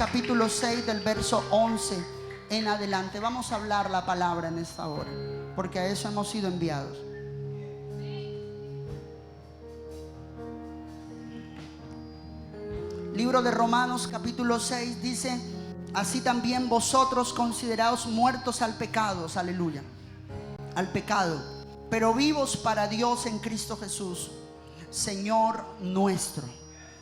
capítulo 6 del verso 11 en adelante. Vamos a hablar la palabra en esta hora, porque a eso hemos sido enviados. Libro de Romanos capítulo 6 dice: así también vosotros consideraos muertos al pecado, aleluya, al pecado, pero vivos para Dios en Cristo Jesús, Señor nuestro.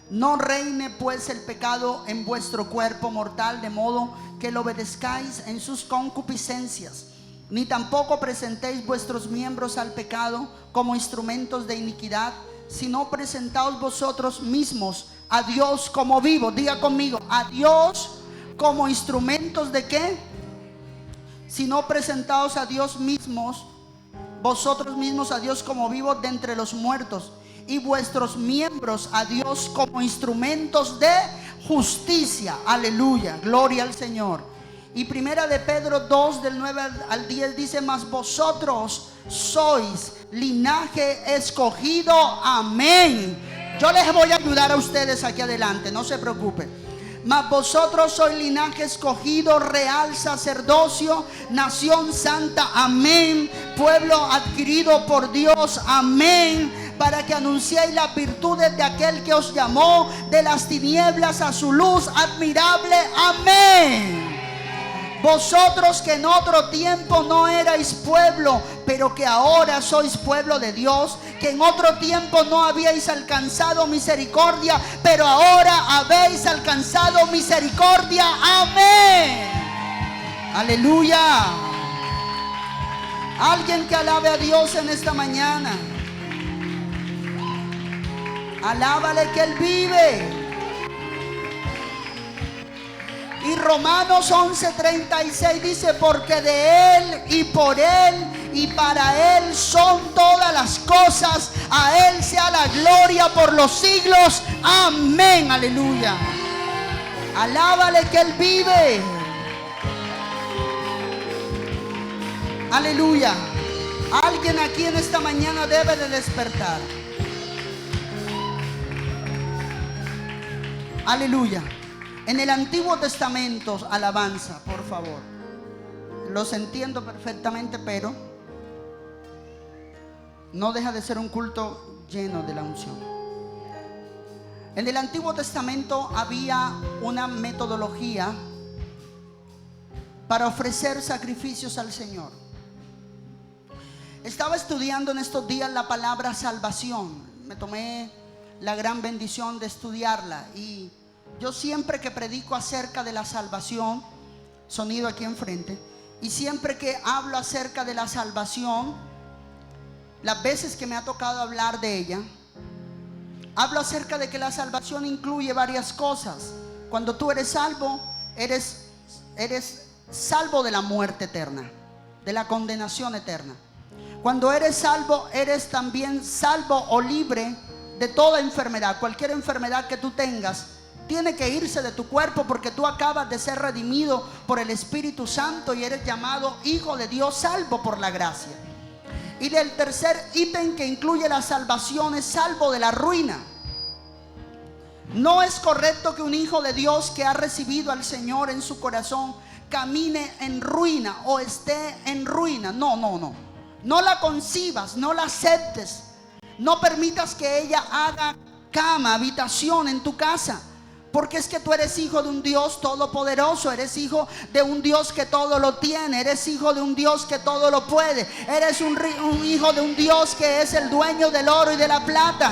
No reine pues el pecado en vuestro cuerpo mortal, de modo que lo obedezcáis en sus concupiscencias, ni tampoco presentéis vuestros miembros al pecado como instrumentos de iniquidad, sino presentaos vosotros mismos a Dios como vivos. Diga conmigo: a Dios como instrumentos de ¿qué? Sino presentaos a Dios mismos, vosotros mismos a Dios como vivos de entre los muertos, y vuestros miembros a Dios como instrumentos de justicia. Aleluya, gloria al Señor. Y primera de Pedro 2 del 9 al 10 dice: mas vosotros sois linaje escogido. Amén. Yo les voy a ayudar a ustedes aquí adelante, no se preocupen. Mas vosotros sois linaje escogido, real sacerdocio, nación santa. Amén. Pueblo adquirido por Dios. Amén. Para que anunciéis las virtudes de aquel que os llamó de las tinieblas a su luz admirable. Amén. Vosotros que en otro tiempo no erais pueblo, pero que ahora sois pueblo de Dios, que en otro tiempo no habíais alcanzado misericordia, pero ahora habéis alcanzado misericordia. Amén. Aleluya. Alguien que alabe a Dios en esta mañana. Alábale que Él vive. Y Romanos 11:36 dice: porque de Él y por Él y para Él son todas las cosas, a Él sea la gloria por los siglos. Amén. Aleluya. Alábale que Él vive. Aleluya. Alguien aquí en esta mañana debe de despertar. Aleluya. En el Antiguo Testamento, alabanza, por favor. Los entiendo perfectamente, pero no deja de ser un culto lleno de la unción. En el Antiguo Testamento había una metodología para ofrecer sacrificios al Señor. Estaba estudiando en estos días la palabra salvación. Me tomé la gran bendición de estudiarla, y yo siempre que predico acerca de la salvación, sonido aquí enfrente, y siempre que hablo acerca de la salvación, las veces que me ha tocado hablar de ella, hablo acerca de que la salvación incluye varias cosas. Cuando tú eres salvo, eres salvo de la muerte eterna, de la condenación eterna. Cuando eres salvo, eres también salvo o libre de toda enfermedad. Cualquier enfermedad que tú tengas tiene que irse de tu cuerpo, porque tú acabas de ser redimido por el Espíritu Santo y eres llamado hijo de Dios, salvo por la gracia. Y el tercer ítem que incluye la salvación es salvo de la ruina. No es correcto que un hijo de Dios que ha recibido al Señor en su corazón camine en ruina o esté en ruina. No la concibas, no la aceptes. No permitas que ella haga cama, habitación en tu casa. Porque es que tú eres hijo de un Dios todopoderoso. Eres hijo de un Dios que todo lo tiene. Eres hijo de un Dios que todo lo puede. Eres un hijo de un Dios que es el dueño del oro y de la plata.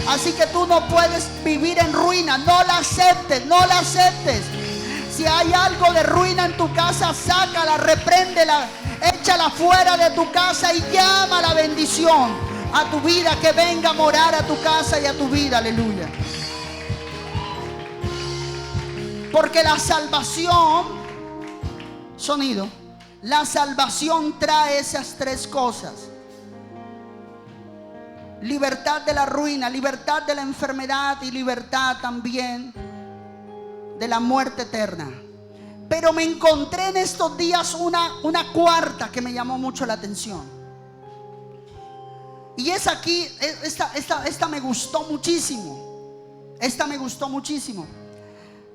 Así que tú no puedes vivir en ruina. No la aceptes, no la aceptes. Si hay algo de ruina en tu casa, sácala, repréndela, échala fuera de tu casa y llama la bendición a tu vida, que venga a morar a tu casa y a tu vida. Aleluya. Porque la salvación, sonido, la salvación trae esas tres cosas: libertad de la ruina, libertad de la enfermedad y libertad también de la muerte eterna. Pero me encontré en estos días una cuarta que me llamó mucho la atención. Y es aquí, esta me gustó muchísimo. Esta me gustó muchísimo.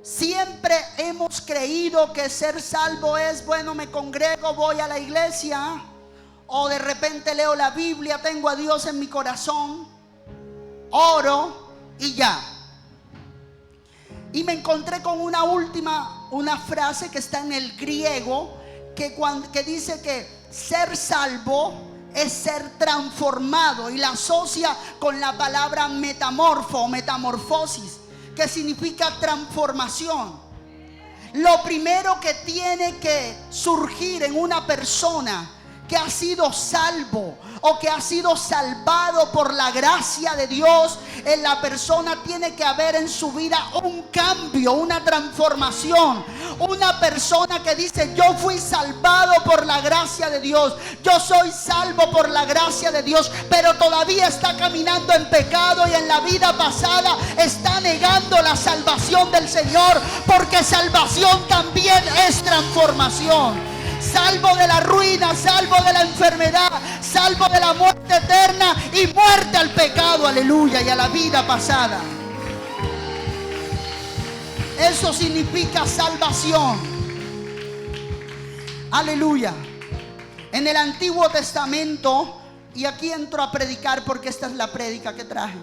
Siempre hemos creído que ser salvo es, bueno, me congrego, voy a la iglesia, o de repente leo la Biblia, tengo a Dios en mi corazón, oro y ya. Y me encontré con una frase que está en el griego, que dice que ser salvo es ser transformado, y la asocia con la palabra metamorfo o metamorfosis, que significa transformación. Lo primero que tiene que surgir en una persona que ha sido salvo o que ha sido salvado por la gracia de Dios, en la persona tiene que haber en su vida un cambio, una transformación. Una persona que dice: yo fui salvado por la gracia de Dios, yo soy salvo por la gracia de Dios, pero todavía está caminando en pecado y en la vida pasada está negando la salvación del Señor, porque salvación también es transformación. Salvo de la ruina, salvo de la enfermedad, salvo de la muerte eterna y muerte al pecado, aleluya, y a la vida pasada. Eso significa salvación, aleluya. En el Antiguo Testamento, y aquí entro a predicar porque esta es la prédica que traje.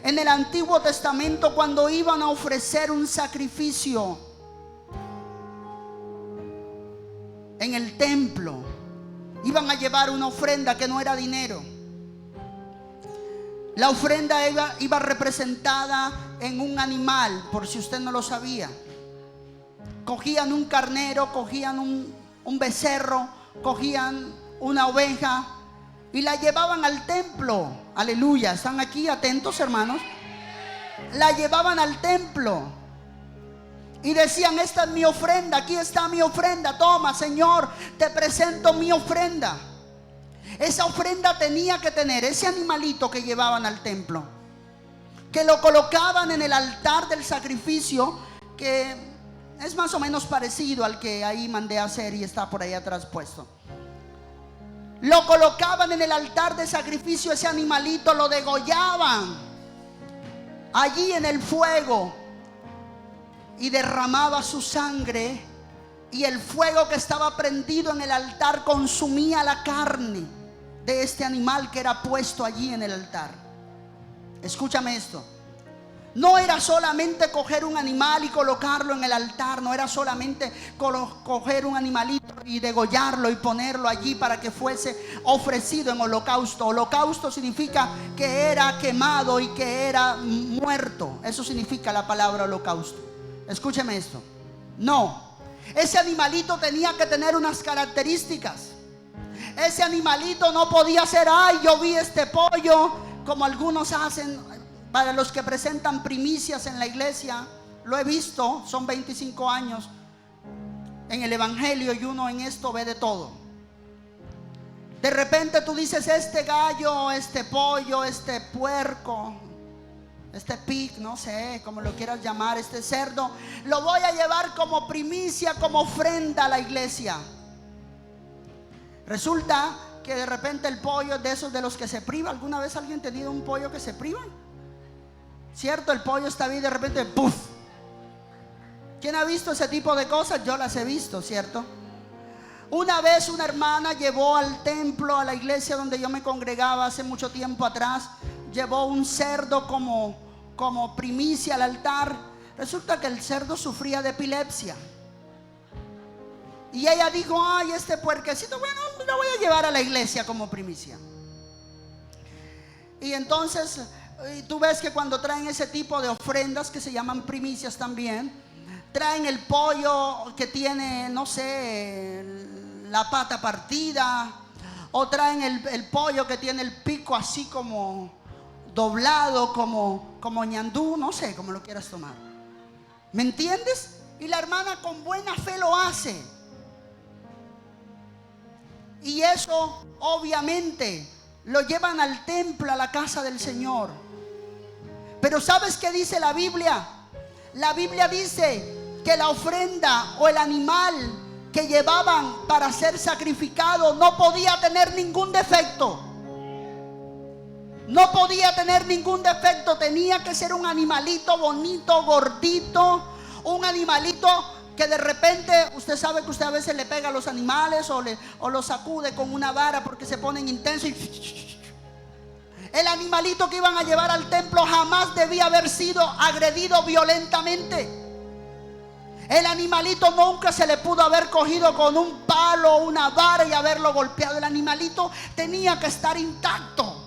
En el Antiguo Testamento, cuando iban a ofrecer un sacrificio en el templo, iban a llevar una ofrenda que no era dinero. La ofrenda iba representada en un animal, por si usted no lo sabía. Cogían un carnero, cogían un becerro, cogían una oveja y la llevaban al templo. Aleluya, ¿están aquí atentos, hermanos? La llevaban al templo y decían: esta es mi ofrenda, aquí está mi ofrenda, toma, Señor, te presento mi ofrenda. Esa ofrenda tenía que tener ese animalito que llevaban al templo, que lo colocaban en el altar del sacrificio, que es más o menos parecido al que ahí mandé a hacer y está por ahí atrás puesto. Lo colocaban en el altar de sacrificio, ese animalito lo degollaban allí en el fuego, y derramaba su sangre, y el fuego que estaba prendido en el altar consumía la carne de este animal que era puesto allí en el altar. Escúchame esto: no era solamente coger un animal y colocarlo en el altar, no era solamente coger un animalito y degollarlo y ponerlo allí para que fuese ofrecido en holocausto. Holocausto significa que era quemado y que era muerto. Eso significa la palabra holocausto. Escúcheme esto: no, ese animalito tenía que tener unas características. Ese animalito no podía ser: ay, yo vi este pollo, como algunos hacen para los que presentan primicias en la iglesia. Lo he visto, son 25 años en el evangelio y uno en esto ve de todo. De repente tú dices: este gallo, este pollo, este puerco, este pig, no sé cómo lo quieras llamar, este cerdo, lo voy a llevar como primicia, como ofrenda a la iglesia. Resulta que de repente el pollo es de esos de los que se priva. ¿Alguna vez alguien ha tenido un pollo que se priva? ¿Cierto? El pollo está bien, de repente ¡puf! ¿Quién ha visto ese tipo de cosas? Yo las he visto, ¿cierto? Una vez una hermana llevó al templo, a la iglesia donde yo me congregaba hace mucho tiempo atrás, llevó un cerdo como primicia al altar. Resulta que el cerdo sufría de epilepsia, y ella dijo: ay, este puerquecito, bueno, lo voy a llevar a la iglesia como primicia. Y entonces tú ves que cuando traen ese tipo de ofrendas, que se llaman primicias también, traen el pollo que tiene, no sé, la pata partida, o traen el pollo que tiene el pico así como doblado, como ñandú, no sé cómo lo quieras tomar. ¿Me entiendes? Y la hermana con buena fe lo hace. Y eso obviamente lo llevan al templo, a la casa del Señor. Pero ¿sabes qué dice la Biblia? La Biblia dice que la ofrenda o el animal que llevaban para ser sacrificado no podía tener ningún defecto. No podía tener ningún defecto. Tenía que ser un animalito bonito, gordito, Un animalito que de repente, usted sabe que usted a veces le pega a los animales o los sacude con una vara porque se ponen intensos. El animalito que iban a llevar al templo jamás debía haber sido agredido violentamente. El animalito nunca se le pudo haber cogido con un palo o una vara y haberlo golpeado. El animalito tenía que estar intacto.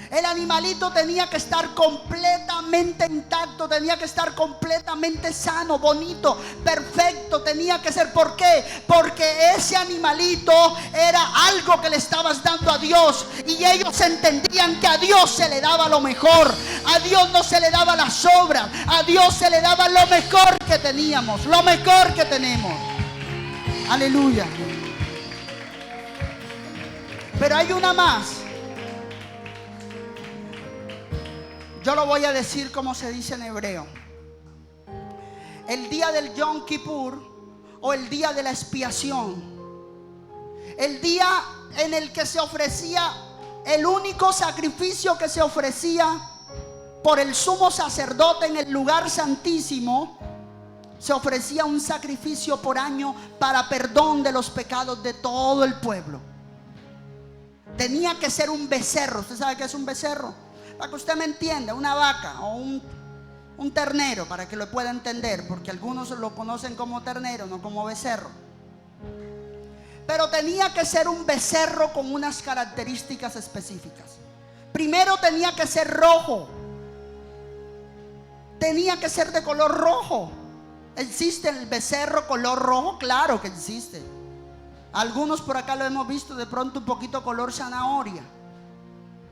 El animalito tenía que estar completamente intacto, tenía que estar completamente sano, bonito, perfecto. Tenía que ser, ¿por qué? Porque ese animalito era algo que le estabas dando a Dios. Y ellos entendían que a Dios se le daba lo mejor. A Dios no se le daba las sobras. A Dios se le daba lo mejor que teníamos, lo mejor que tenemos. Aleluya. Pero hay una más. Yo lo voy a decir como se dice en hebreo. El día del Yom Kippur, o el día de la expiación, el día en el que se ofrecía, el único sacrificio que se ofrecía por el sumo sacerdote en el lugar santísimo, se ofrecía un sacrificio por año para perdón de los pecados de todo el pueblo. Tenía que ser un becerro. ¿Usted sabe qué es un becerro? Para que usted me entienda, una vaca o un ternero, para que lo pueda entender, porque algunos lo conocen como ternero, no como becerro. Pero tenía que ser un becerro con unas características específicas. Primero tenía que ser rojo. Tenía que ser de color rojo. ¿Existe el becerro color rojo? Claro que existe. Algunos por acá lo hemos visto de pronto un poquito color zanahoria.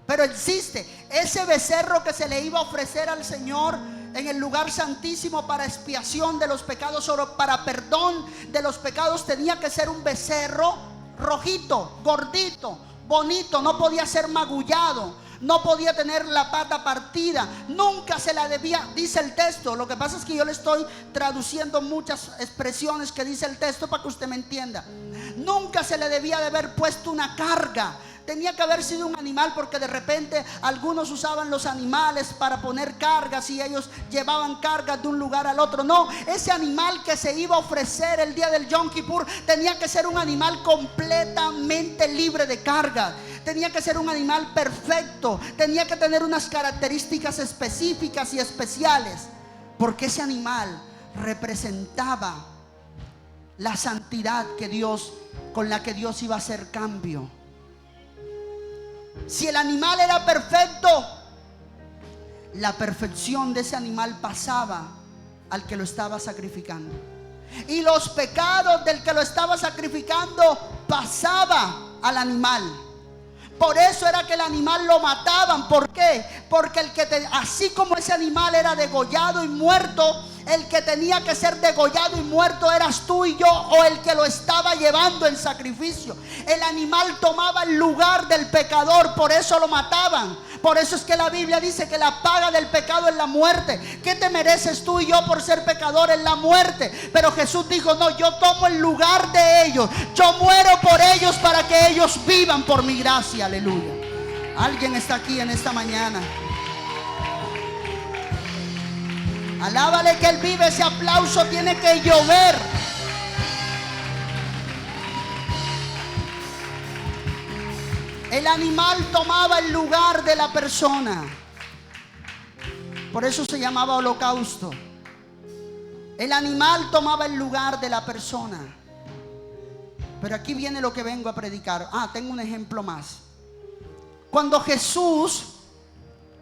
Pero existe ese becerro que se le iba a ofrecer al Señor en el lugar santísimo para expiación de los pecados, o para perdón de los pecados. Tenía que ser un becerro rojito, gordito, bonito. No podía ser magullado, no podía tener la pata partida. Nunca se la debía, dice el texto. Lo que pasa es que yo le estoy traduciendo muchas expresiones que dice el texto para que usted me entienda. Nunca se le debía de haber puesto una carga. Tenía que haber sido un animal, porque de repente algunos usaban los animales para poner cargas y ellos llevaban cargas de un lugar al otro. No, ese animal que se iba a ofrecer el día del Yom Kippur tenía que ser un animal completamente libre de cargas. Tenía que ser un animal perfecto. Tenía que tener unas características específicas y especiales, porque ese animal representaba la santidad que Dios, con la que Dios iba a hacer cambio. Si el animal era perfecto, la perfección de ese animal pasaba al que lo estaba sacrificando, y los pecados del que lo estaba sacrificando pasaba al animal. Por eso era que el animal lo mataban. ¿Por qué? Porque así como ese animal era degollado y muerto, el que tenía que ser degollado y muerto eras tú y yo, o el que lo estaba llevando en sacrificio. El animal tomaba el lugar del pecador, por eso lo mataban. Por eso es que la Biblia dice que la paga del pecado es la muerte. ¿Qué te mereces tú y yo por ser pecador? En la muerte. Pero Jesús dijo: no, yo tomo el lugar de ellos. Yo muero por ellos para que ellos vivan por mi gracia. Aleluya. Alguien está aquí en esta mañana. Alábale que Él vive. Ese aplauso tiene que llover. El animal tomaba el lugar de la persona. Por eso se llamaba holocausto. El animal tomaba el lugar de la persona. Pero aquí viene lo que vengo a predicar. Tengo un ejemplo más. Cuando Jesús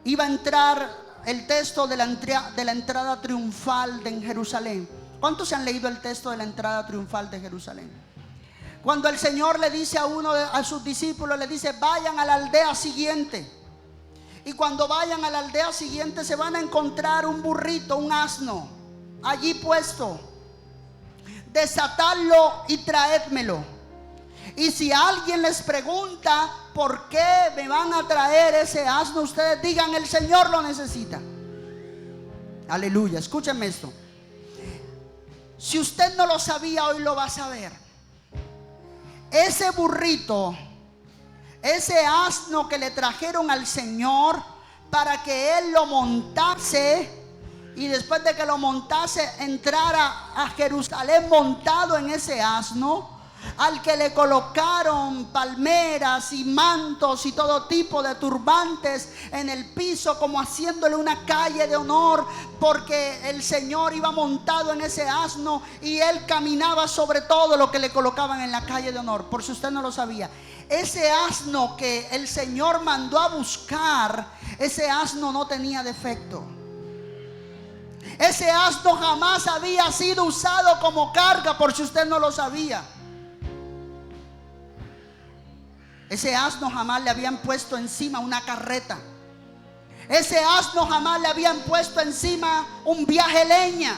iba a entrar, el texto de la entrada triunfal de Jerusalén. ¿Cuántos se han leído el texto de la entrada triunfal de Jerusalén? Cuando el Señor le dice a sus discípulos, le dice: vayan a la aldea siguiente. Y cuando vayan a la aldea siguiente se van a encontrar un burrito, un asno, allí puesto. Desatadlo y traédmelo. Y si alguien les pregunta por qué me van a traer ese asno, ustedes digan: el Señor lo necesita. Aleluya. Escúchenme esto. Si usted no lo sabía, hoy lo va a saber. Ese burrito, ese asno que le trajeron al Señor para que Él lo montase, Y después de que lo montase, entrara a Jerusalén montado en ese asno, al que le colocaron palmeras y mantos y todo tipo de turbantes en el piso, como haciéndole una calle de honor, porque el Señor iba montado en ese asno y él caminaba sobre todo lo que le colocaban en la calle de honor. Por si usted no lo sabía, ese asno que el Señor mandó a buscar, ese asno no tenía defecto. Ese asno jamás había sido usado como carga, por si usted no lo sabía. Ese asno jamás le habían puesto encima una carreta. Ese asno jamás le habían puesto encima un viaje leña.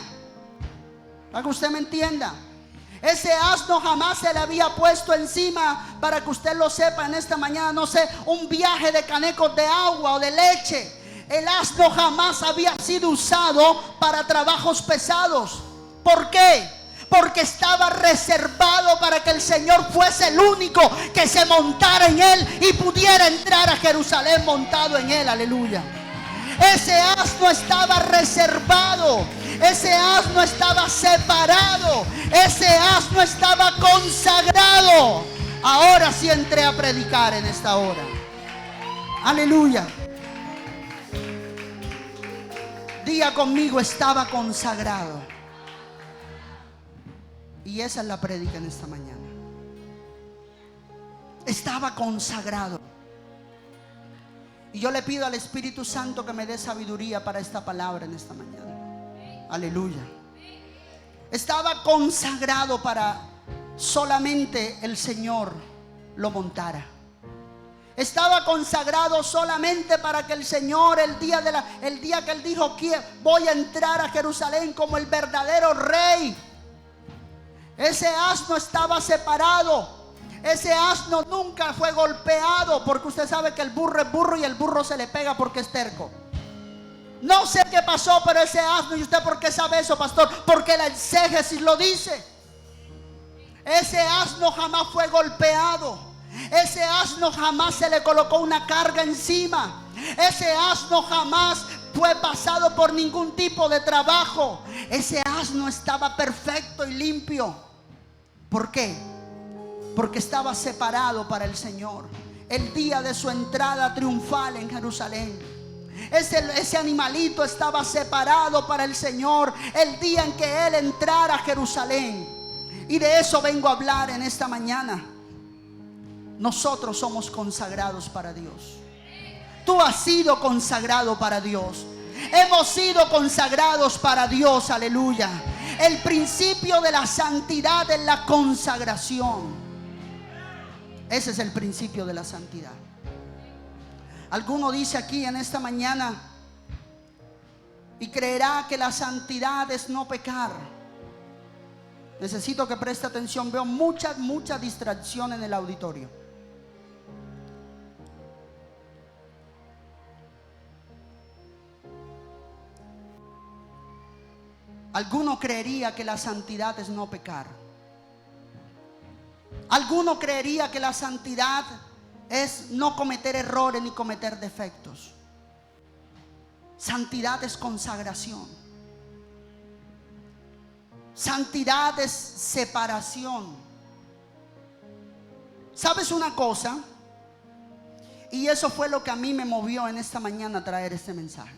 Para que usted me entienda. Ese asno jamás se le había puesto encima, para que usted lo sepa en esta mañana, no sé, un viaje de canecos de agua o de leche. El asno jamás había sido usado para trabajos pesados. ¿Por qué? Porque estaba reservado para que el Señor fuese el único que se montara en él y pudiera entrar a Jerusalén montado en él. Aleluya. Ese asno estaba reservado. Ese asno estaba separado. Ese asno estaba consagrado. Ahora sí entré a predicar en esta hora. Aleluya. Diga conmigo: estaba consagrado. Y esa es la prédica en esta mañana. Estaba consagrado. Y yo le pido al Espíritu Santo que me dé sabiduría para esta palabra en esta mañana. Aleluya. Estaba consagrado para solamente el Señor lo montara. Estaba consagrado solamente para que el Señor, el día que Él dijo que voy a entrar a Jerusalén como el verdadero rey, ese asno estaba separado. Ese asno nunca fue golpeado, porque usted sabe que el burro es burro y el burro se le pega porque es terco. No sé qué pasó, pero ese asno, ¿y usted por qué sabe eso, pastor? Porque la exégesis lo dice. Ese asno jamás fue golpeado. Ese asno jamás se le colocó una carga encima. Ese asno jamás fue pasado por ningún tipo de trabajo. Ese asno estaba perfecto y limpio. ¿Por qué? Porque estaba separado para el Señor. El día de su entrada triunfal en Jerusalén, ese animalito estaba separado para el Señor el día en que Él entrara a Jerusalén. Y de eso vengo a hablar en esta mañana. Nosotros somos consagrados para Dios. Tú has sido consagrado para Dios. Hemos sido consagrados para Dios. Aleluya. El principio de la santidad es la consagración. Ese es el principio de la santidad. Alguno dice aquí en esta mañana y creerá que la santidad es no pecar. Necesito que preste atención. Veo mucha distracción en el auditorio. Alguno creería que la santidad es no pecar. Alguno creería que la santidad es no cometer errores ni cometer defectos. Santidad es consagración. Santidad es separación. ¿Sabes una cosa? Y eso fue lo que a mí me movió en esta mañana a traer este mensaje.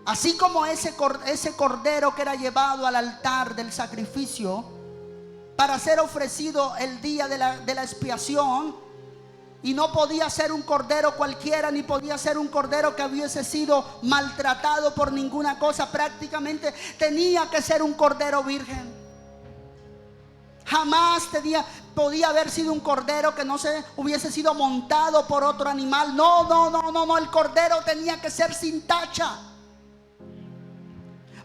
Así como ese cordero que era llevado al altar del sacrificio para ser ofrecido el día de la expiación, y no podía ser un cordero cualquiera, ni podía ser un cordero que hubiese sido maltratado por ninguna cosa. Prácticamente tenía que ser un cordero virgen. Jamás podía haber sido un cordero que no se hubiese sido montado por otro animal. No, el cordero tenía que ser sin tacha.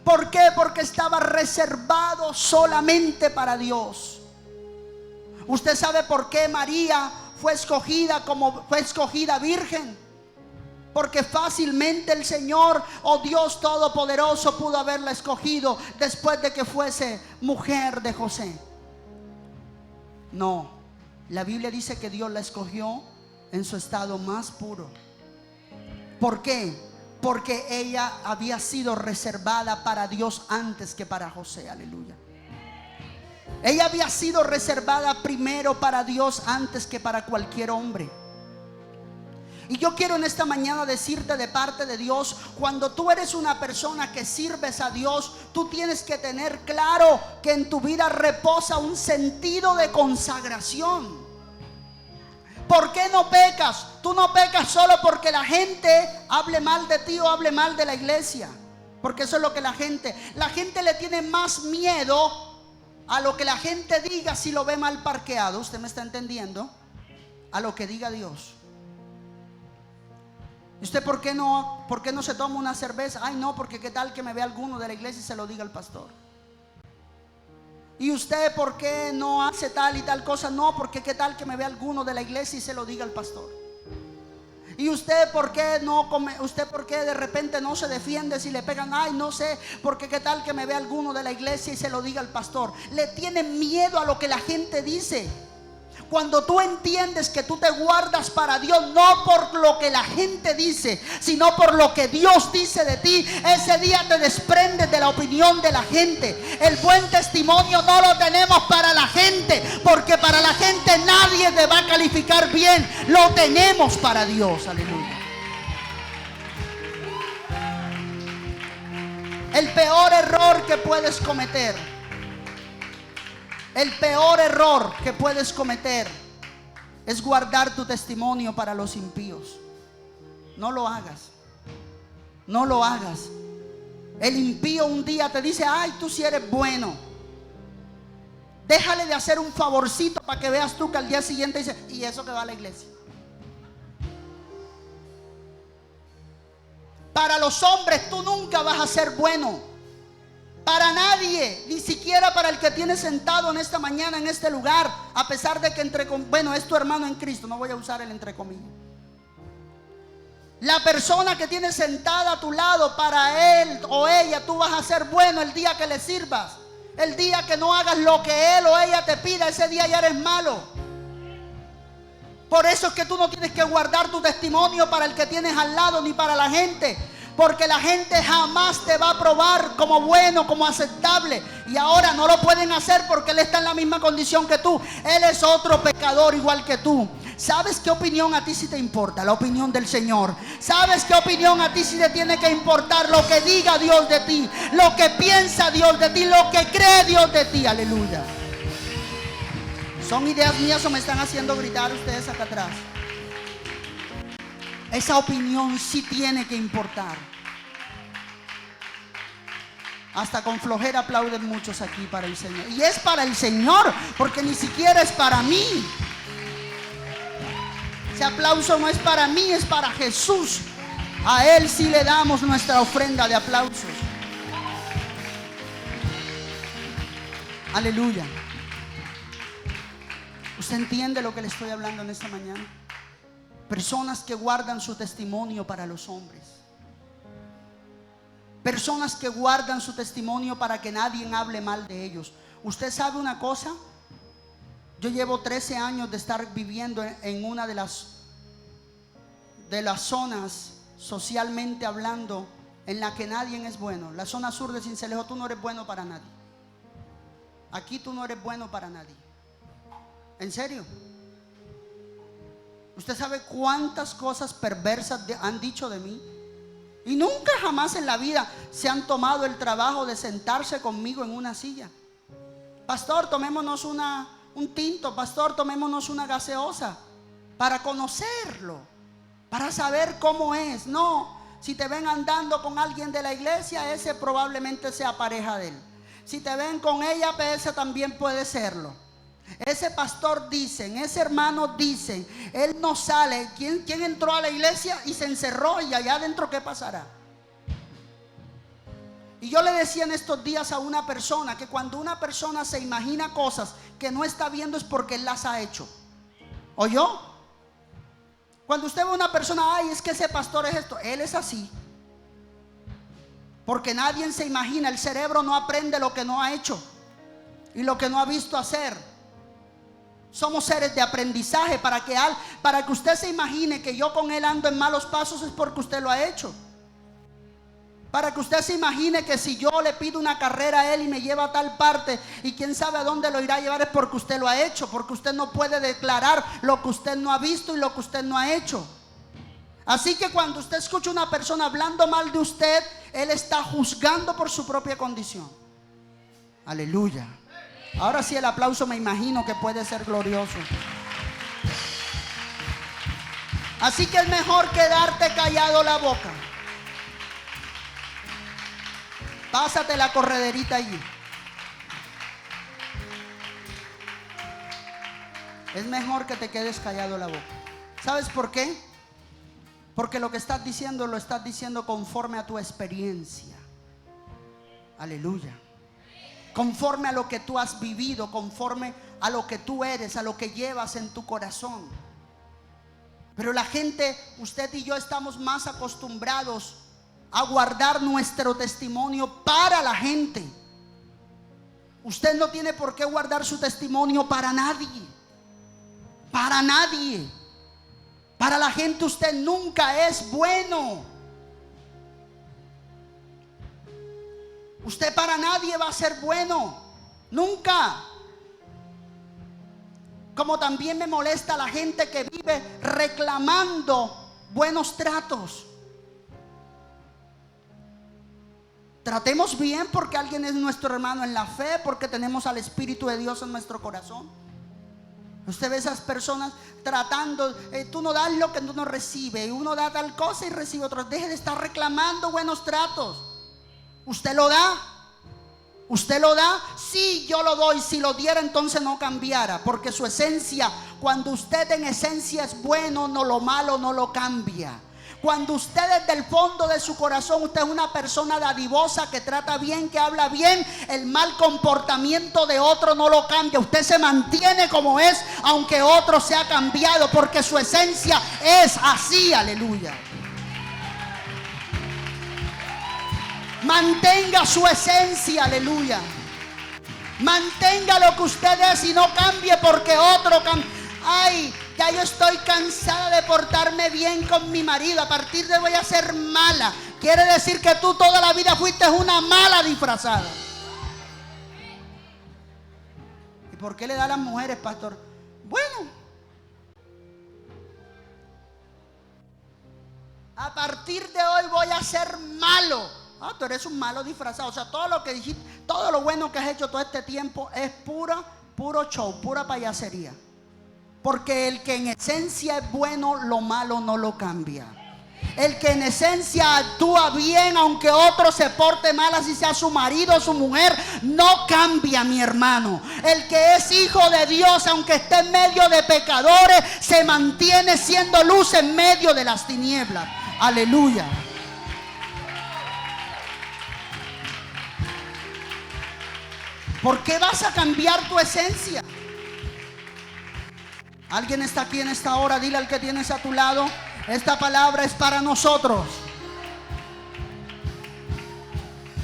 ¿Por qué? Porque estaba reservado solamente para Dios. ¿Usted sabe por qué María fue escogida virgen? Porque fácilmente el Señor, Dios Todopoderoso, pudo haberla escogido después de que fuese mujer de José. No, la Biblia dice que Dios la escogió en su estado más puro. ¿Por qué? porque ella había sido reservada para Dios antes que para José. Aleluya. Ella había sido reservada primero para Dios antes que para cualquier hombre. Y yo quiero en esta mañana decirte de parte de Dios, cuando tú eres una persona que sirves a Dios, tú tienes que tener claro que en tu vida reposa un sentido de consagración. ¿Por qué no pecas? Tú no pecas solo porque la gente hable mal de ti o hable mal de la iglesia, porque eso es lo que la gente le tiene más miedo a lo que la gente diga si lo ve mal parqueado. ¿Usted me está entendiendo? A lo que diga Dios. ¿Y usted por qué no se toma una cerveza? Ay, no, porque qué tal que me vea alguno de la iglesia y se lo diga al pastor. ¿Y usted por qué no hace tal y tal cosa? No, porque qué tal que me vea alguno de la iglesia y se lo diga al pastor. ¿Y usted por qué no come? ¿Usted por qué de repente no se defiende si le pegan? Ay, no sé, porque qué tal que me vea alguno de la iglesia y se lo diga al pastor. Le tienen miedo a lo que la gente dice. Cuando tú entiendes que tú te guardas para Dios, no por lo que la gente dice, sino por lo que Dios dice de ti, ese día te desprendes de la opinión de la gente. El buen testimonio no lo tenemos para la gente, porque para la gente nadie te va a calificar bien. Lo tenemos para Dios. Aleluya. El peor error que puedes cometer, el peor error que puedes cometer es guardar tu testimonio para los impíos. No lo hagas. No lo hagas. El impío un día te dice: ay, tú sí eres bueno. Déjale de hacer un favorcito para que veas tú que al día siguiente dice: ¿y eso que va a la iglesia? Para los hombres tú nunca vas a ser bueno. Para nadie, ni siquiera para el que tiene sentado en esta mañana en este lugar, a pesar de que es tu hermano en Cristo, no voy a usar el entre comillas. La persona que tiene sentada a tu lado, para él o ella tú vas a ser bueno el día que le sirvas. El día que no hagas lo que él o ella te pida, ese día ya eres malo. Por eso es que tú no tienes que guardar tu testimonio para el que tienes al lado ni para la gente, porque la gente jamás te va a probar como bueno, como aceptable. Y ahora no lo pueden hacer porque él está en la misma condición que tú. Él es otro pecador igual que tú. ¿Sabes qué opinión a ti sí te importa? La opinión del Señor. ¿Sabes qué opinión a ti sí te tiene que importar? Lo que diga Dios de ti, lo que piensa Dios de ti, lo que cree Dios de ti. Aleluya. ¿Son ideas mías o me están haciendo gritar ustedes acá atrás? Esa opinión sí tiene que importar. Hasta con flojera aplauden muchos aquí para el Señor. Y es para el Señor, porque ni siquiera es para mí. Ese aplauso no es para mí, es para Jesús. A Él sí le damos nuestra ofrenda de aplausos. Aleluya. ¿Usted entiende lo que le estoy hablando en esta mañana? Personas que guardan su testimonio para los hombres. Personas que guardan su testimonio para que nadie hable mal de ellos. ¿Usted sabe una cosa? Yo llevo 13 años de estar viviendo en una de las zonas, socialmente hablando, en la que nadie es bueno. La zona sur de Sincelejo. Tú no eres bueno para nadie. Aquí tú no eres bueno para nadie. ¿En serio? ¿Usted sabe cuántas cosas perversas han dicho de mí? Y nunca jamás en la vida se han tomado el trabajo de sentarse conmigo en una silla. Pastor, tomémonos un tinto. Pastor, tomémonos una gaseosa, para conocerlo, para saber cómo es. No, si te ven andando con alguien de la iglesia, ese probablemente sea pareja de él. Si te ven con ella, pues ese también puede serlo. Ese pastor dicen, ese hermano dicen, él no sale. ¿Quién entró a la iglesia y se encerró? Y allá adentro, ¿qué pasará? Y yo le decía en estos días a una persona que cuando una persona se imagina cosas que no está viendo, es porque él las ha hecho. ¿Oyó? Cuando usted ve a una persona: ay, es que ese pastor es esto. Él es así porque nadie se imagina. El cerebro no aprende lo que no ha hecho y lo que no ha visto hacer. Somos seres de aprendizaje. Para que usted se imagine que yo con él ando en malos pasos, es porque usted lo ha hecho. Para que usted se imagine que si yo le pido una carrera a él y me lleva a tal parte y quién sabe a dónde lo irá a llevar, es porque usted lo ha hecho. Porque usted no puede declarar lo que usted no ha visto y lo que usted no ha hecho. Así que cuando usted escucha a una persona hablando mal de usted, él está juzgando por su propia condición. Aleluya. Ahora sí el aplauso me imagino que puede ser glorioso. Así que es mejor quedarte callado la boca. Pásate la correderita allí. Es mejor que te quedes callado la boca. ¿Sabes por qué? Porque lo que estás diciendo lo estás diciendo conforme a tu experiencia. Aleluya. Conforme a lo que tú has vivido, conforme a lo que tú eres, a lo que llevas en tu corazón. Pero la gente, usted y yo estamos más acostumbrados a guardar nuestro testimonio para la gente. Usted no tiene por qué guardar su testimonio para nadie. Para nadie. Para la gente usted nunca es bueno. Usted para nadie va a ser bueno. Nunca. Como también me molesta la gente que vive reclamando buenos tratos. Tratemos bien porque alguien es nuestro hermano en la fe, porque tenemos al Espíritu de Dios en nuestro corazón. Usted ve esas personas tratando, tú no das lo que tú no recibes, y uno da tal cosa y recibe otra. Deje de estar reclamando buenos tratos. ¿Usted lo da? ¿Usted lo da? Sí, yo lo doy. Si lo diera, entonces no cambiara, porque su esencia, cuando usted en esencia es bueno, no lo malo no lo cambia. Cuando usted desde el fondo de su corazón, usted es una persona dadivosa, que trata bien, que habla bien, el mal comportamiento de otro no lo cambia. Usted se mantiene como es, aunque otro se ha cambiado, porque su esencia es así. Aleluya. Mantenga su esencia. Aleluya. Mantenga lo que usted es y no cambie porque otro cambia. Ay, ya yo estoy cansada de portarme bien con mi marido. A partir de hoy voy a ser mala. Quiere decir que tú toda la vida fuiste una mala disfrazada. ¿Y por qué le da a las mujeres, pastor? Bueno, a partir de hoy voy a ser malo. Ah, tú eres un malo disfrazado. O sea, todo lo que dijiste, todo lo bueno que has hecho todo este tiempo es puro show, pura payasería. Porque el que en esencia es bueno, lo malo no lo cambia. El que en esencia actúa bien, aunque otro se porte mal, así sea su marido o su mujer, no cambia, mi hermano. El que es hijo de Dios, aunque esté en medio de pecadores, se mantiene siendo luz en medio de las tinieblas. Aleluya. ¿Por qué vas a cambiar tu esencia? Alguien está aquí en esta hora. Dile al que tienes a tu lado: esta palabra es para nosotros.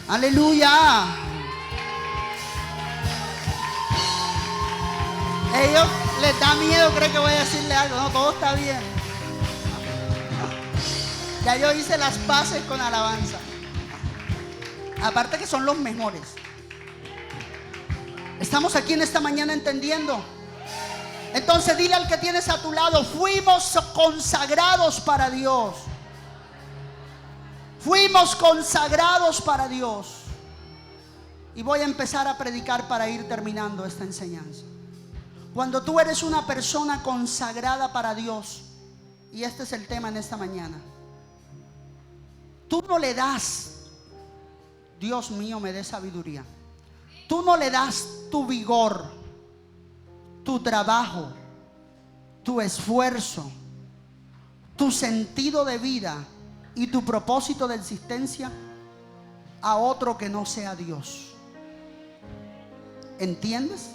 Aleluya. Ellos les da miedo, creen que voy a decirle algo. No, todo está bien. Ya yo hice las paces con alabanza. Aparte que son los mejores. Estamos aquí en esta mañana entendiendo. Entonces dile al que tienes a tu lado: fuimos consagrados para Dios. Fuimos consagrados para Dios. Y voy a empezar a predicar para ir terminando esta enseñanza. Cuando tú eres una persona consagrada para Dios, y este es el tema en esta mañana, tú no le das, Dios mío, me dé sabiduría, tú no le das tu vigor, tu trabajo, tu esfuerzo, tu sentido de vida y tu propósito de existencia a otro que no sea Dios. ¿Entiendes?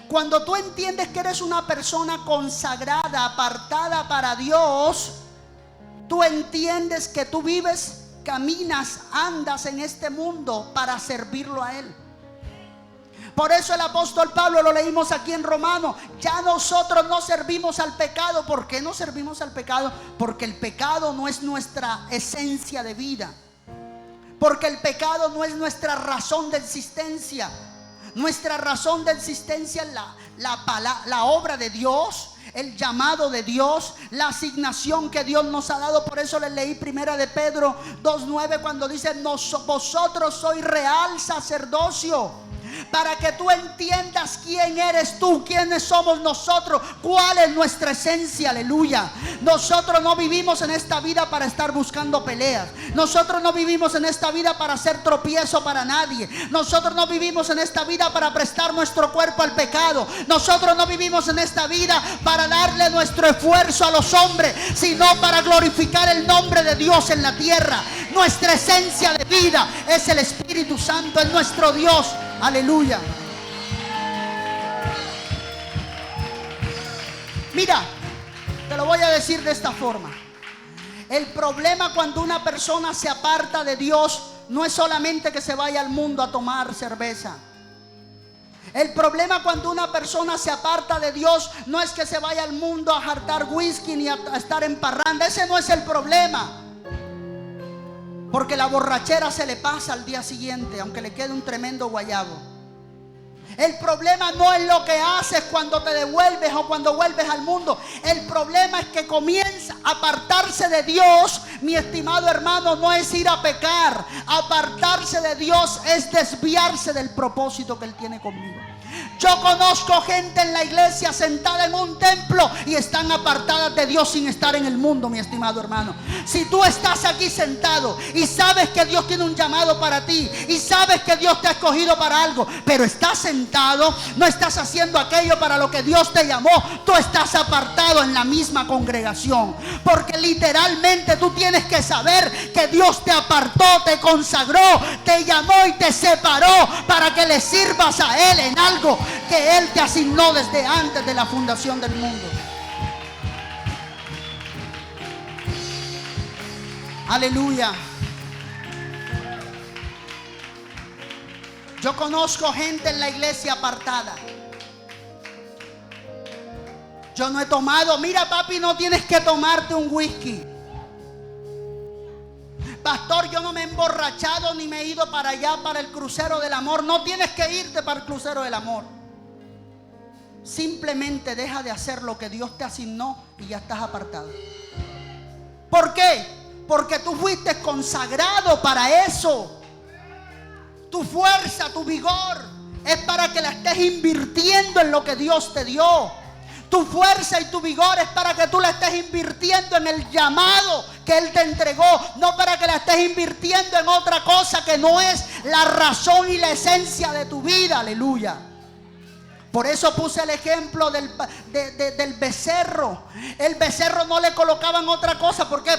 Cuando tú entiendes que eres una persona consagrada, apartada para Dios, tú entiendes que tú vives, caminas, andas en este mundo para servirlo a Él. Por eso el apóstol Pablo, lo leímos aquí en Romanos, ya nosotros no servimos al pecado. ¿Por qué no servimos al pecado? Porque el pecado no es nuestra esencia de vida. Porque el pecado no es nuestra razón de existencia. Nuestra razón de existencia es la obra de Dios, el llamado de Dios, la asignación que Dios nos ha dado. Por eso les leí primera de Pedro 2:9 cuando dice: vosotros sois real sacerdocio, para que tú entiendas quién eres tú, quiénes somos nosotros, cuál es nuestra esencia. Aleluya. Nosotros no vivimos en esta vida para estar buscando peleas. Nosotros no vivimos en esta vida para hacer tropiezo para nadie. Nosotros no vivimos en esta vida para prestar nuestro cuerpo al pecado. Nosotros no vivimos en esta vida para darle nuestro esfuerzo a los hombres, sino para glorificar el nombre de Dios en la tierra. Nuestra esencia de vida es el Espíritu Santo, es nuestro Dios. Aleluya. Mira, te lo voy a decir de esta forma. El problema cuando una persona se aparta de Dios no es solamente que se vaya al mundo a tomar cerveza. El problema cuando una persona se aparta de Dios no es que se vaya al mundo a jartar whisky ni a estar en parranda. Ese no es el problema. Porque la borrachera se le pasa al día siguiente, aunque le quede un tremendo guayabo. El problema no es lo que haces cuando te devuelves o cuando vuelves al mundo. El problema es que comienza a apartarse de Dios. Mi estimado hermano, no es ir a pecar. Apartarse de Dios es desviarse del propósito que Él tiene conmigo. Yo conozco gente en la iglesia sentada en un templo y están apartadas de Dios sin estar en el mundo, mi estimado hermano. Si tú estás aquí sentado y sabes que Dios tiene un llamado para ti y sabes que Dios te ha escogido para algo, pero estás sentado, no estás haciendo aquello para lo que Dios te llamó, tú estás apartado en la misma congregación. Porque literalmente tú tienes que saber que Dios te apartó, te consagró, te llamó y te separó para que le sirvas a Él en algo que Él te asignó desde antes de la fundación del mundo. Aleluya. Yo conozco gente en la iglesia apartada. Yo no he tomado. Mira, papi, no tienes que tomarte un whisky. Pastor, yo no me he emborrachado ni me he ido para allá, para el crucero del amor. No tienes que irte para el crucero del amor. Simplemente deja de hacer lo que Dios te asignó y ya estás apartado. ¿Por qué? Porque tú fuiste consagrado para eso. Tu fuerza, tu vigor es para que la estés invirtiendo en lo que Dios te dio. Tu fuerza y tu vigor es para que tú la estés invirtiendo en el llamado que Él te entregó, no para que la estés invirtiendo en otra cosa que no es la razón y la esencia de tu vida. Aleluya. Por eso puse el ejemplo del becerro. El becerro no le colocaban otra cosa, porque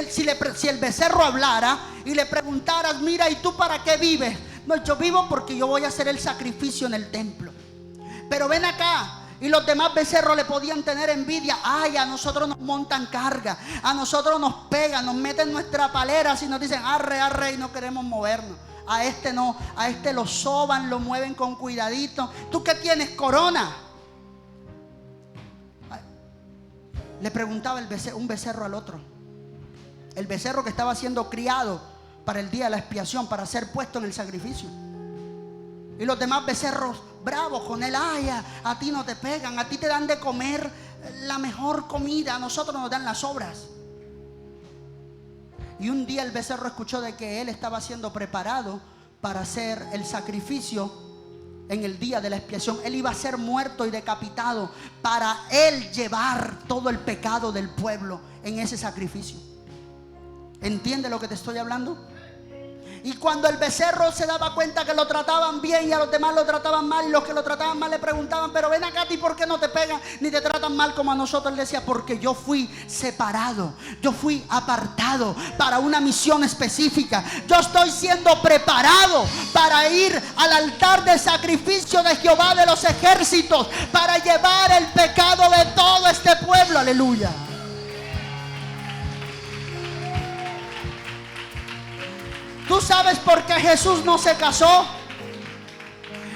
si el becerro hablara y le preguntaras: mira, ¿y tú para qué vives? No, yo vivo porque yo voy a hacer el sacrificio en el templo. Pero ven acá. Y los demás becerros le podían tener envidia. Ay, a nosotros nos montan carga, a nosotros nos pegan, nos meten nuestra palera y nos dicen arre, arre, y no queremos movernos. A este no, a este lo soban, lo mueven con cuidadito. ¿Tú qué tienes, corona? Le preguntaba un becerro al otro. El becerro que estaba siendo criado para el día de la expiación, para ser puesto en el sacrificio. Y los demás becerros bravos con él: ay, a ti no te pegan, a ti te dan de comer la mejor comida, a nosotros nos dan las sobras. Y un día el becerro escuchó de que él estaba siendo preparado para hacer el sacrificio en el día de la expiación. Él iba a ser muerto y decapitado para él llevar todo el pecado del pueblo en ese sacrificio. ¿Entiende lo que te estoy hablando? Y cuando el becerro se daba cuenta que lo trataban bien y a los demás lo trataban mal, y los que lo trataban mal le preguntaban: pero ven acá, ¿a ti por qué no te pegan ni te tratan mal como a nosotros? Él decía: porque yo fui separado, yo fui apartado para una misión específica. Yo estoy siendo preparado para ir al altar de sacrificio de Jehová de los ejércitos, para llevar el pecado de todo este pueblo. Aleluya. ¿Tú sabes por qué Jesús no se casó?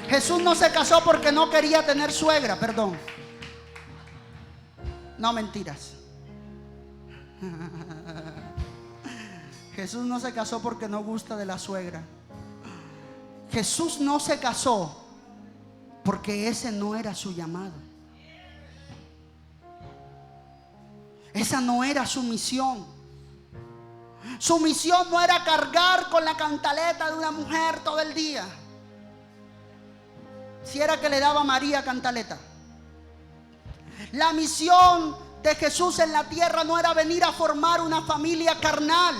Jesús no se casó porque no quería tener suegra, perdón. No, mentiras. Jesús no se casó porque no gusta de la suegra. Jesús no se casó porque ese no era su llamado. Esa no era su misión. Su misión no era cargar con la cantaleta de una mujer todo el día. Si era que le daba a María cantaleta. La misión de Jesús en la tierra no era venir a formar una familia carnal.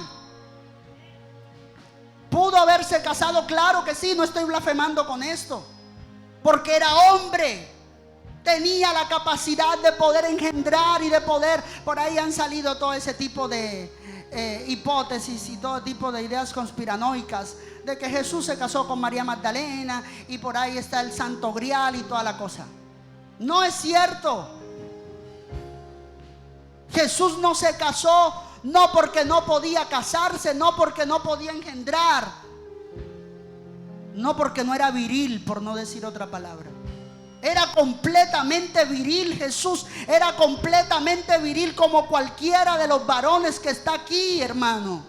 ¿Pudo haberse casado? Claro que sí, no estoy blasfemando con esto. Porque era hombre. Tenía la capacidad de poder engendrar y de poder. Por ahí han salido todo ese tipo de hipótesis y todo tipo de ideas conspiranoicas de que Jesús se casó con María Magdalena y por ahí está el Santo Grial y toda la cosa. No es cierto. Jesús no se casó no porque no podía casarse, no porque no podía engendrar, no porque no era viril, por no decir otra palabra. Era completamente viril. Jesús era completamente viril como cualquiera de los varones que está aquí, hermano.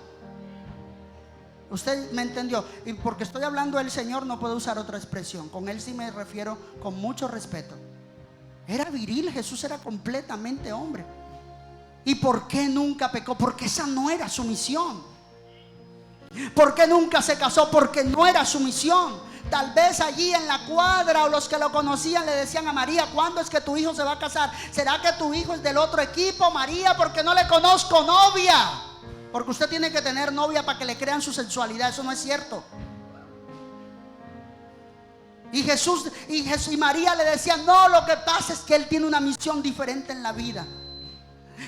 Usted me entendió. Y porque estoy hablando del Señor no puedo usar otra expresión. Con Él sí me refiero con mucho respeto. Era viril, Jesús era completamente hombre. ¿Y por qué nunca pecó? Porque esa no era su misión. ¿Por qué nunca se casó? Porque no era su misión. Tal vez allí en la cuadra o los que lo conocían le decían a María: ¿cuándo es que tu hijo se va a casar? ¿Será que tu hijo es del otro equipo, María? Porque no le conozco novia. Porque usted tiene que tener novia para que le crean su sexualidad. Eso no es cierto. Y Jesús y María le decían: no, lo que pasa es que él tiene una misión diferente en la vida.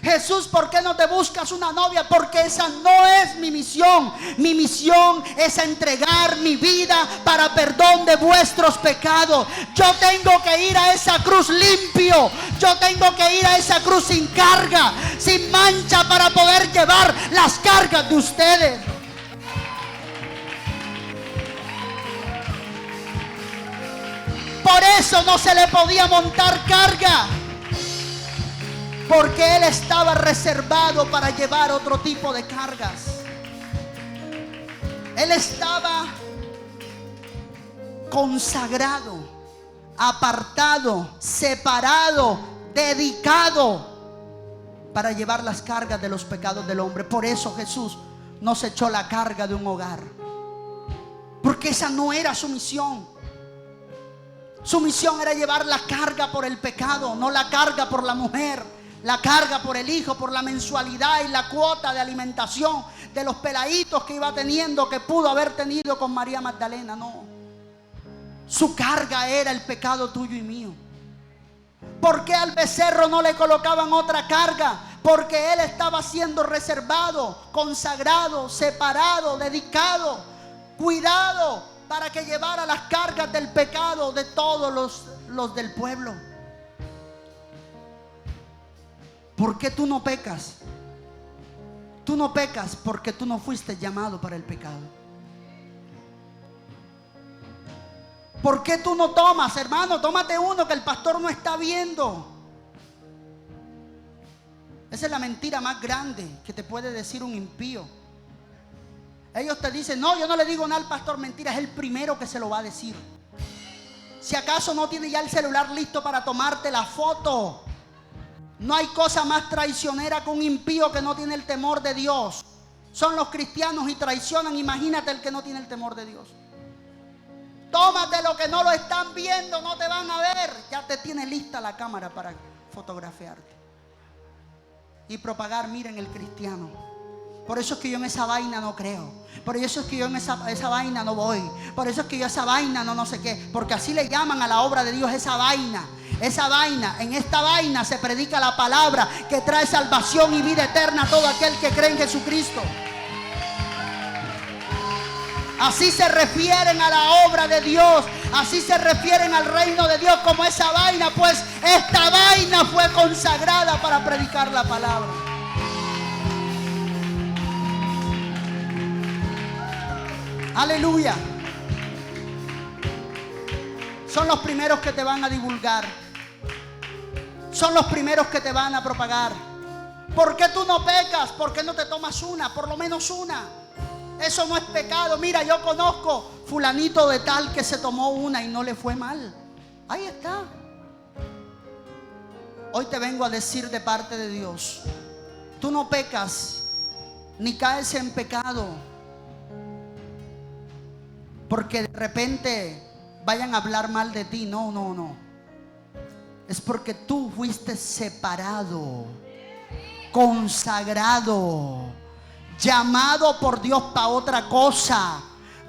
Jesús, ¿por qué no te buscas una novia? Porque esa no es mi misión. Mi misión es entregar mi vida para perdón de vuestros pecados. Yo tengo que ir a esa cruz limpio. Yo tengo que ir a esa cruz sin carga, sin mancha, para poder llevar las cargas de ustedes. Por eso no se le podía montar carga. Porque Él estaba reservado para llevar otro tipo de cargas. Él estaba consagrado, apartado, separado, dedicado para llevar las cargas de los pecados del hombre. Por eso Jesús no se echó la carga de un hogar. Porque esa no era su misión. Su misión era llevar la carga por el pecado, no la carga por la mujer. La carga por el hijo, por la mensualidad y la cuota de alimentación de los peladitos que iba teniendo, que pudo haber tenido con María Magdalena. No. Su carga era el pecado tuyo y mío. ¿Por qué al becerro no le colocaban otra carga? Porque él estaba siendo reservado, consagrado, separado, dedicado, cuidado, para que llevara las cargas del pecado de todos los del pueblo. ¿Por qué tú no pecas? Tú no pecas porque tú no fuiste llamado para el pecado. ¿Por qué tú no tomas, hermano? Tómate uno que el pastor no está viendo. Esa es la mentira más grande que te puede decir un impío. Ellos te dicen: no, yo no le digo nada al pastor. Mentira, es el primero que se lo va a decir. Si acaso no tiene ya el celular listo para tomarte la foto. No hay cosa más traicionera que un impío que no tiene el temor de Dios. Son los cristianos y traicionan. Imagínate el que no tiene el temor de Dios. Tómate lo que no lo están viendo, no te van a ver. Ya te tiene lista la cámara para fotografiarte y propagar: miren el cristiano. Por eso es que yo en esa vaina no creo. Por eso es que yo en esa vaina no voy. Por eso es que yo esa vaina no sé qué. Porque así le llaman a la obra de Dios, esa vaina. Esa vaina, en esta vaina se predica la palabra que trae salvación y vida eterna a todo aquel que cree en Jesucristo. Así se refieren a la obra de Dios. Así se refieren al reino de Dios como esa vaina. Pues esta vaina fue consagrada para predicar la palabra. Aleluya. Son los primeros que te van a divulgar. Son los primeros que te van a propagar. ¿Por qué tú no pecas? ¿Por qué no te tomas una? Por lo menos una. Eso no es pecado. Mira, yo conozco fulanito de tal que se tomó una y no le fue mal. Ahí está. Hoy te vengo a decir de parte de Dios: tú no pecas ni caes en pecado porque de repente vayan a hablar mal de ti. No, no, no. Es porque tú fuiste separado, consagrado, llamado por Dios para otra cosa.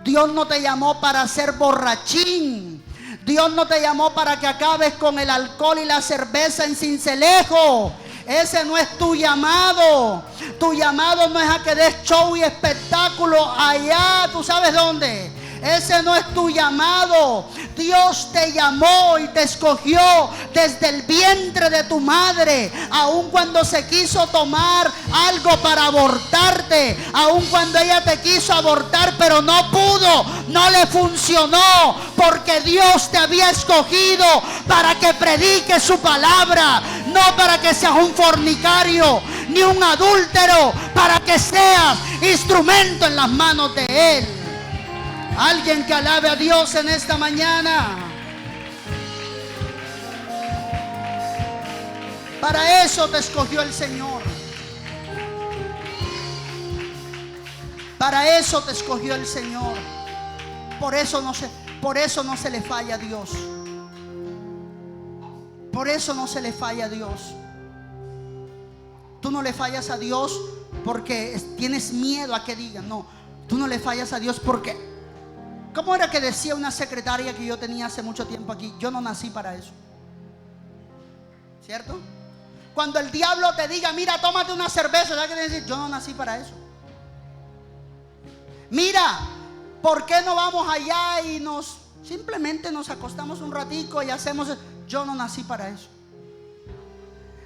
Dios no te llamó para ser borrachín. Dios no te llamó para que acabes con el alcohol y la cerveza en Sincelejo. Ese no es tu llamado. Tu llamado no es a que des show y espectáculo allá, ¿tú sabes dónde? Ese no es tu llamado. Dios te llamó y te escogió desde el vientre de tu madre. Aun cuando se quiso tomar algo para abortarte, aun cuando ella te quiso abortar pero no pudo, no le funcionó, porque Dios te había escogido para que prediques su palabra, no para que seas un fornicario ni un adúltero, para que seas instrumento en las manos de Él. Alguien que alabe a Dios en esta mañana. Para eso te escogió el Señor. Para eso te escogió el Señor. Por eso no se le falla a Dios. Por eso no se le falla a Dios. Tú no le fallas a Dios porque tienes miedo a que digan. No, tú no le fallas a Dios porque... ¿Cómo era que decía una secretaria que yo tenía hace mucho tiempo aquí? Yo no nací para eso. ¿Cierto? Cuando el diablo te diga: mira, tómate una cerveza, ¿sabes qué te decir? Yo no nací para eso. Mira, ¿por qué no vamos allá y simplemente nos acostamos un ratico y hacemos? Yo no nací para eso.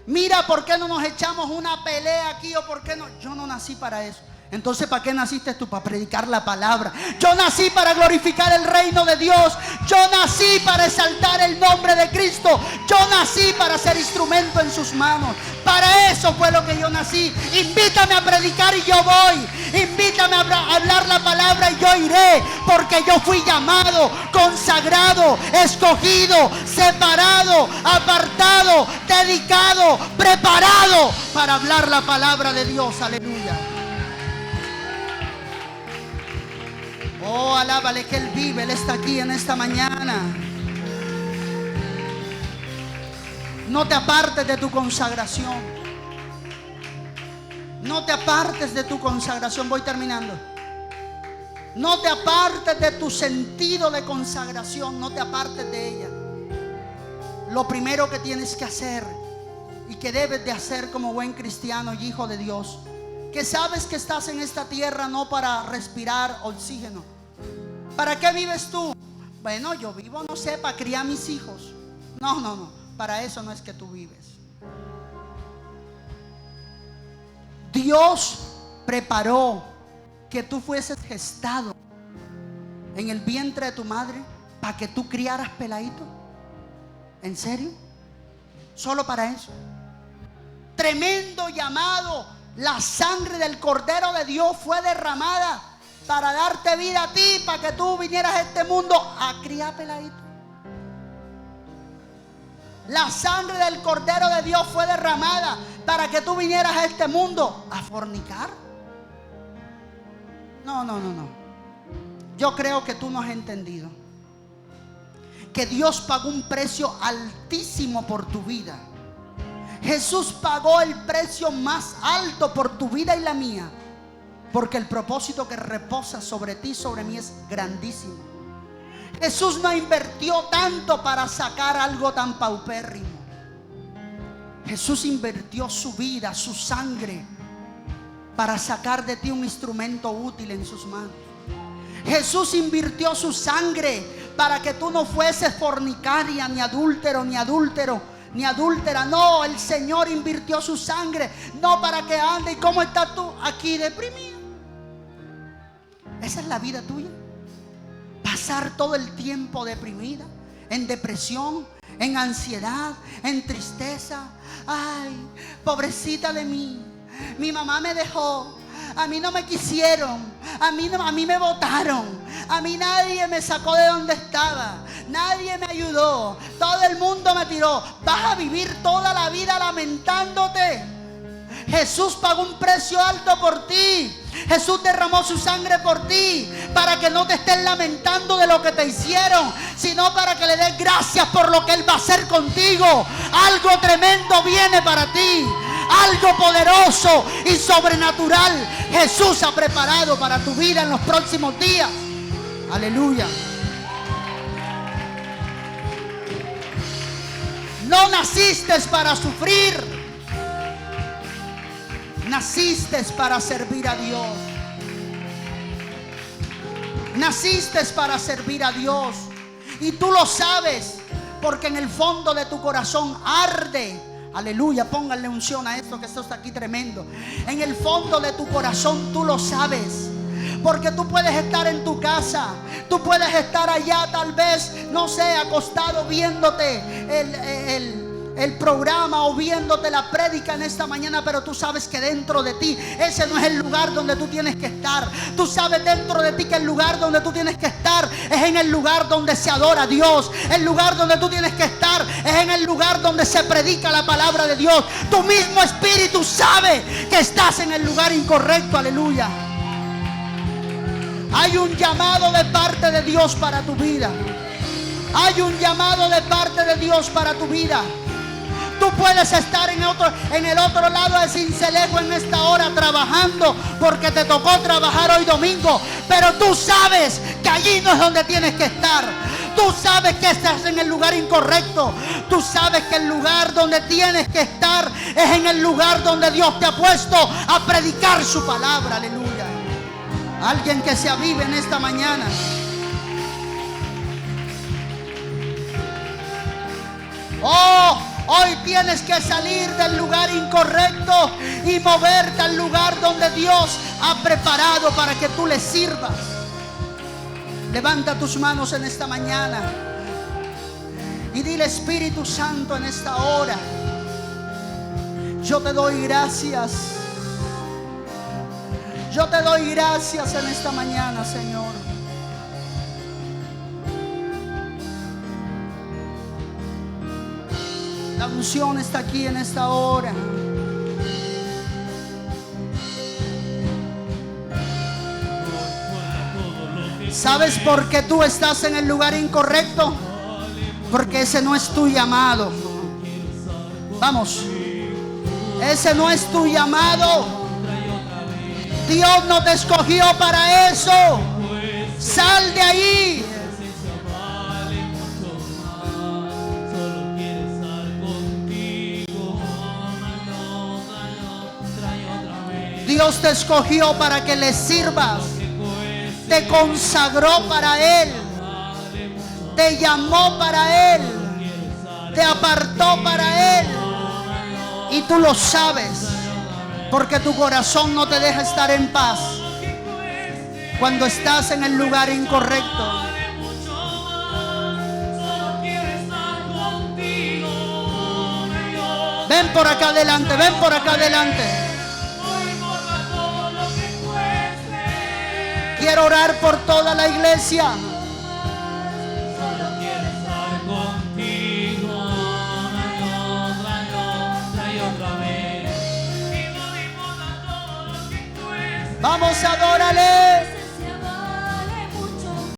Mira, ¿por qué no nos echamos una pelea aquí? O ¿por qué no? Yo no nací para eso. Entonces, ¿para qué naciste tú? Para predicar la palabra. Yo nací para glorificar el reino de Dios. Yo nací para exaltar el nombre de Cristo. Yo nací para ser instrumento en sus manos. Para eso fue lo que yo nací. Invítame a predicar y yo voy. Invítame a hablar la palabra y yo iré. Porque yo fui llamado, consagrado, escogido, separado, apartado, dedicado, preparado para hablar la palabra de Dios. Aleluya. Oh, alábale que Él vive, Él está aquí en esta mañana. No te apartes de tu consagración. No te apartes de tu consagración. Voy terminando. No te apartes de tu sentido de consagración. No te apartes de ella. Lo primero que tienes que hacer y que debes de hacer como buen cristiano y hijo de Dios, que sabes que estás en esta tierra no para respirar oxígeno. ¿Para qué vives tú? Bueno, yo vivo, no sé, para criar a mis hijos. No, no, no. Para eso no es que tú vives. Dios preparó que tú fueses gestado en el vientre de tu madre para que tú criaras peladito. ¿En serio? Solo para eso. Tremendo llamado. La sangre del Cordero de Dios fue derramada para darte vida a ti, para que tú vinieras a este mundo a criar peladito. La sangre del Cordero de Dios fue derramada para que tú vinieras a este mundo a fornicar. No, no, no, no. Yo creo que tú no has entendido que Dios pagó un precio altísimo por tu vida. Jesús pagó el precio más alto por tu vida y la mía, porque el propósito que reposa sobre ti y sobre mí es grandísimo. Jesús no invirtió tanto para sacar algo tan paupérrimo. Jesús invirtió su vida, su sangre, para sacar de ti un instrumento útil en sus manos. Jesús invirtió su sangre para que tú no fueses fornicaria, ni adúltero, ni adúltera. No, el Señor invirtió su sangre no para que ande. ¿Y cómo estás tú? Aquí deprimido. Esa es la vida tuya. Pasar todo el tiempo deprimida, en depresión, en ansiedad, en tristeza. Ay, pobrecita de mí. Mi mamá me dejó. A mí no me quisieron. A mí me botaron. A mí nadie me sacó de donde estaba. Nadie me ayudó. Todo el mundo me tiró. ¿Vas a vivir toda la vida lamentándote? Jesús pagó un precio alto por ti. Jesús derramó su sangre por ti, para que no te estés lamentando de lo que te hicieron, sino para que le des gracias por lo que Él va a hacer contigo. Algo tremendo viene para ti. Algo poderoso y sobrenatural Jesús ha preparado para tu vida en los próximos días. Aleluya. No naciste para sufrir. Naciste para servir a Dios. Naciste para servir a Dios. Y tú lo sabes, porque en el fondo de tu corazón arde. Aleluya, pónganle unción a esto, que esto está aquí tremendo. En el fondo de tu corazón tú lo sabes. Porque tú puedes estar en tu casa, tú puedes estar allá tal vez, no sé, acostado viéndote el programa o viéndote la prédica en esta mañana, pero tú sabes que dentro de ti ese no es el lugar donde tú tienes que estar. Tú sabes dentro de ti que el lugar donde tú tienes que estar es en el lugar donde se adora a Dios. El lugar donde tú tienes que estar es en el lugar donde se predica la palabra de Dios. Tu mismo espíritu sabe que estás en el lugar incorrecto. Aleluya. Hay un llamado de parte de Dios para tu vida. Hay un llamado de parte de Dios para tu vida. Tú puedes estar en el otro lado de Sincelejo en esta hora trabajando porque te tocó trabajar hoy domingo, pero tú sabes que allí no es donde tienes que estar. Tú sabes que estás en el lugar incorrecto. Tú sabes que el lugar donde tienes que estar es en el lugar donde Dios te ha puesto a predicar su palabra. Aleluya. Alguien que se avive en esta mañana. Oh, hoy tienes que salir del lugar incorrecto y moverte al lugar donde Dios ha preparado para que tú le sirvas. Levanta tus manos en esta mañana y dile: Espíritu Santo, en esta hora yo te doy gracias. Yo te doy gracias en esta mañana, Señor. La unción está aquí en esta hora. ¿Sabes por qué tú estás en el lugar incorrecto? Porque ese no es tu llamado. Vamos. Ese no es tu llamado. Dios no te escogió para eso. Sal de ahí. Dios te escogió para que le sirvas. Te consagró para Él. Te llamó para Él. Te apartó para Él. Y tú lo sabes. Porque tu corazón no te deja estar en paz cuando estás en el lugar incorrecto. Ven por acá adelante, ven por acá adelante. Quiero orar por toda la iglesia. Vamos, adórale.